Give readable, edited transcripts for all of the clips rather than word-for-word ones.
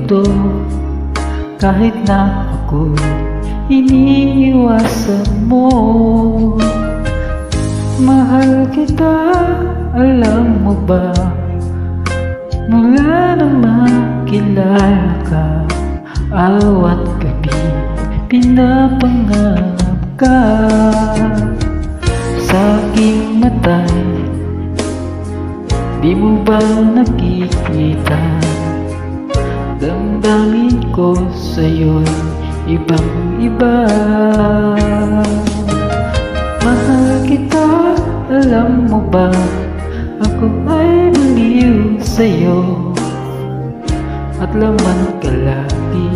mundo, kahit na ako'y iniiwasan mo. Mahal kita, alam mo ba? Mula nang makilala ka, awat gabi pinapangarap ka. Sa aking mata'y di mo ba nakikita? Damdamin ko sa'yo'y ibang iba. Mahal kita, alam mo ba? Ako ay baliw sa'yo, at laman ka lagi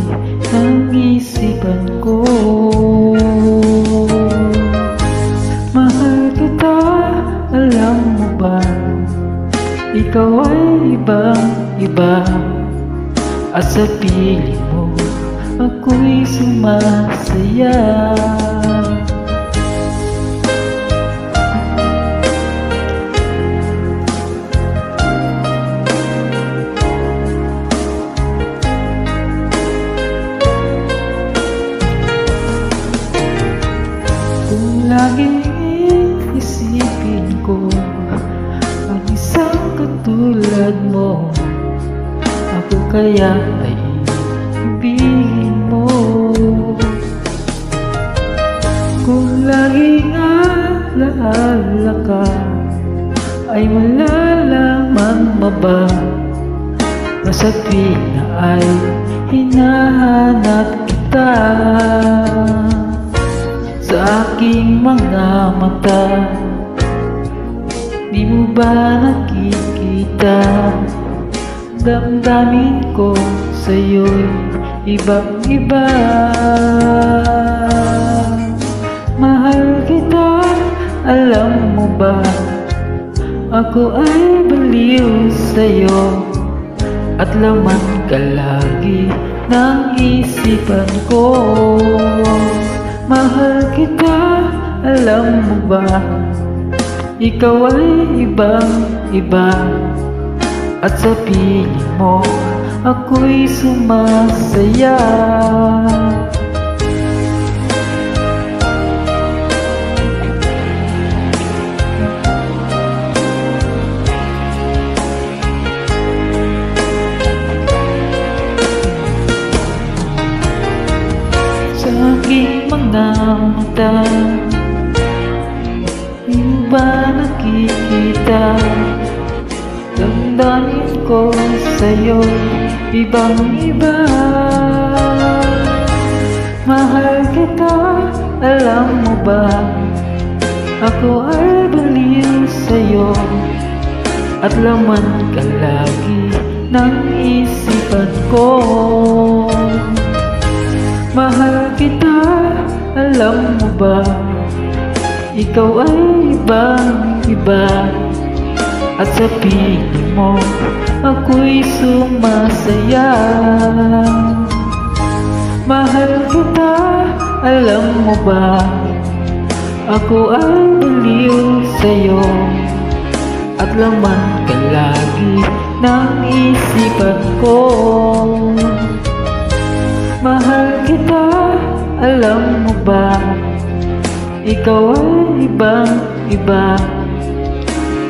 ng isipan ko. Mahal kita, alam mo ba? Ikaw ay ibang iba, at sa piling mo ako'y sumasaya. Kung laging isipin ko ang isang katulad mo, ako kaya ay ibigin mo. Kung laging alaala ka, ay malalaman mo ba na sa tuwing na ay hinahanap kita? Sa aking mga mata, di mo ba nakikita? Damdamin ko sa'yo'y ibang iba. Mahal kita, alam mo ba? Ako ay baliw sa'yo, at laman ka lagi ng isipan ko. Mahal kita, alam mo ba? Ikaw ay ibang iba, at sa piling mo ako'y sumasaya. Sa aking mga mata, di mo ba nakikita? Damdamin ko sa'yo ibang iba. Mahal kita, alam mo ba? Ako ay baliw sa'yo, at laman ka lagi ng isipan ko. Mahal kita, alam mo ba? Ikaw ay ibang iba, at sa piling mo ako'y sumasaya. Mahal kita, alam mo ba? Ako ay baliw sa'yo, at laman ka lagi ng isipan ko. Mahal kita, alam mo ba? Ikaw ay ibang iba,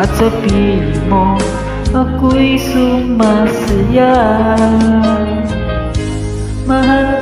at sa piling mo ako'y sumasaya. Mahal